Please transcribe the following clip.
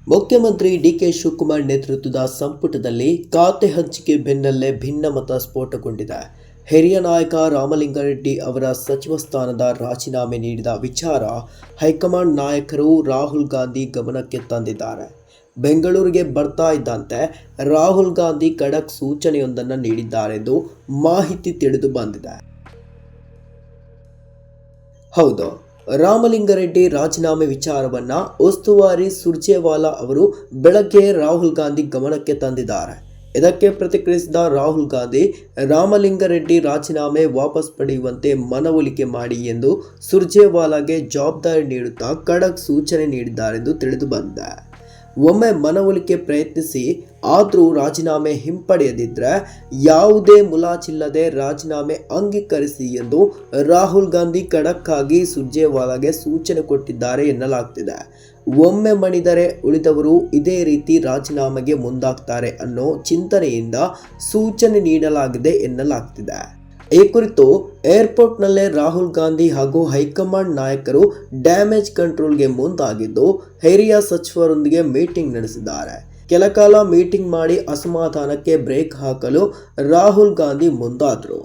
ಮುಖ್ಯಮಂತ್ರಿ ಡಿಕೆ ಶಿವಕುಮಾರ್ ನೇತೃತ್ವದ ಸಂಪುಟದಲ್ಲಿ ಖಾತೆ ಹಂಚಿಕೆ ಬೆನ್ನಲ್ಲೇ ಭಿನ್ನಮತ ಸ್ಫೋಟಗೊಂಡಿದೆ. ಹಿರಿಯ ನಾಯಕ ರಾಮಲಿಂಗಾರೆಡ್ಡಿ ಅವರ ಸಚಿವ ಸ್ಥಾನದ ರಾಜೀನಾಮೆ ನೀಡಿದ ವಿಚಾರ ಹೈಕಮಾಂಡ್ ನಾಯಕರು ರಾಹುಲ್ ಗಾಂಧಿ ಗಮನಕ್ಕೆ ತಂದಿದ್ದಾರೆ. ಬೆಂಗಳೂರಿಗೆ ಬರ್ತಾ ಇದ್ದಂತೆ ರಾಹುಲ್ ಗಾಂಧಿ ಖಡಕ್ ಸೂಚನೆಯೊಂದನ್ನು ನೀಡಿದ್ದಾರೆಂದು ಮಾಹಿತಿ ತಿಳಿದು ಬಂದಿದೆ. ಹೌದು, ರಾಮಲಿಂಗಾರೆಡ್ಡಿ ರಾಜೀನಾಮೆ ವಿಚಾರವನ್ನ ಉಸ್ತುವಾರಿ ಸುರ್ಜೇವಾಲಾ ಅವರು ಬೆಳಗ್ಗೆ ರಾಹುಲ್ ಗಾಂಧಿ ಗಮನಕ್ಕೆ ತಂದಿದ್ದಾರೆ. ಇದಕ್ಕೆ ಪ್ರತಿಕ್ರಿಯಿಸಿದ ರಾಹುಲ್ ಗಾಂಧಿ ರಾಮಲಿಂಗಾರೆಡ್ಡಿ ರಾಜೀನಾಮೆ ವಾಪಸ್ ಪಡೆಯುವಂತೆ ಮನವೊಲಿಕೆ ಮಾಡಿ ಎಂದು ಸುರ್ಜೇವಾಲಾಗೆ ಜವಾಬ್ದಾರಿ ನೀಡುತ್ತಾ ಖಡಕ್ ಸೂಚನೆ ನೀಡಿದ್ದಾರೆಂದು ತಿಳಿದು ಬಂದಿದೆ. ಒಮ್ಮೆ ಮನವೊಲಿಕೆ ಪ್ರಯತ್ನಿಸಿ ಆದರೂ ರಾಜೀನಾಮೆ ಹಿಂಪಡೆಯದಿದ್ದರೆ ಯಾವುದೇ ಮುಲಾಜಿಲ್ಲದೆ ರಾಜೀನಾಮೆ ಅಂಗೀಕರಿಸಿ ಎಂದು ರಾಹುಲ್ ಗಾಂಧಿ ಖಡಕ್ ಆಗಿ ಸುರ್ಜೇವಾಲಾಗೆ ಸೂಚನೆ ಕೊಟ್ಟಿದ್ದಾರೆ ಎನ್ನಲಾಗ್ತಿದೆ. ಒಮ್ಮೆ ಮಣಿದರೆ ಉಳಿದವರು ಇದೇ ರೀತಿ ರಾಜೀನಾಮೆಗೆ ಮುಂದಾಗ್ತಾರೆ ಅನ್ನೋ ಚಿಂತನೆಯಿಂದ ಸೂಚನೆ ನೀಡಲಾಗಿದೆ ಎನ್ನಲಾಗ್ತಿದೆ. ಈ ಕುರಿತು ಏರ್ಪೋರ್ಟ್ನಲ್ಲೇ ರಾಹುಲ್ ಗಾಂಧಿ ಹಾಗೂ ಹೈಕಮಾಂಡ್ ನಾಯಕರು ಡ್ಯಾಮೇಜ್ ಕಂಟ್ರೋಲ್ಗೆ ಮುಂದಾಗಿದ್ದು ಹಿರಿಯ ಸಚಿವರೊಂದಿಗೆ ಮೀಟಿಂಗ್ ನಡೆಸಿದ್ದಾರೆ. ಕೆಲಕಾಲ ಮೀಟಿಂಗ್ ಮಾಡಿ ಅಸಮಾಧಾನಕ್ಕೆ ಬ್ರೇಕ್ ಹಾಕಲು ರಾಹುಲ್ ಗಾಂಧಿ ಮುಂದಾದರು.